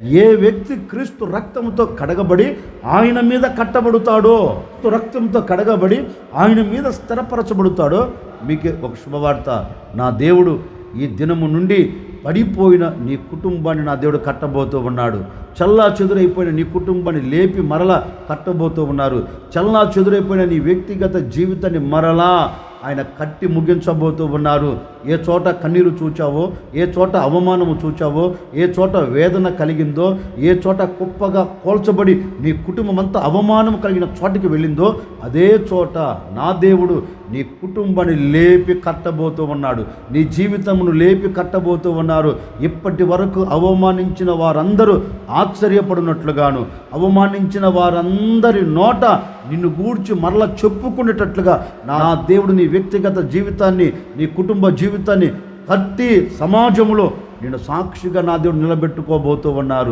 ఏ వ్యక్తి క్రీస్తు రక్తంతో కడగబడి ఆయన మీద కట్టబడతాడో, రక్తంతో కడగబడి ఆయన మీద స్థిరపరచబడతాడో, మీకు ఒక శుభవార్త. నా దేవుడు ఈ దినము నుండి పడిపోయిన నీ కుటుంబాన్ని నా దేవుడు కట్టబోతూ ఉన్నాడు. చల్లా చెదురైపోయిన నీ కుటుంబాన్ని లేపి మరలా కట్టబోతూ ఉన్నారు. చల్లా చెదురైపోయిన నీ వ్యక్తిగత జీవితాన్ని మరలా ఆయన కట్టి ముగించబోతూ ఉన్నారు. ఏ చోట కన్నీరు చూచావో, ఏ చోట అవమానము చూచావో, ఏ చోట వేదన కలిగిందో, ఏ చోట కుప్పగా కోల్చబడి నీ కుటుంబం అంతా అవమానం కలిగిన చోటికి వెళ్ళిందో, అదే చోట నా దేవుడు నీ కుటుంబాన్ని లేపి కట్టబోతూ ఉన్నాడు. నీ జీవితమును లేపి కట్టబోతూ ఉన్నారు. ఇప్పటి వరకు అవమానించిన వారందరూ ఆశ్చర్యపడినట్లుగాను, అవమానించిన వారందరి నోట నిన్ను గూర్చి మరలా చెప్పుకునేటట్లుగా నా దేవుడు నీ వ్యక్తిగత జీవితాన్ని, నీ కుటుంబ జీవితాన్ని కట్టి సమాజంలో నేను సాక్షిగా నా దేవుడు నిలబెట్టుకోబోతూ ఉన్నారు.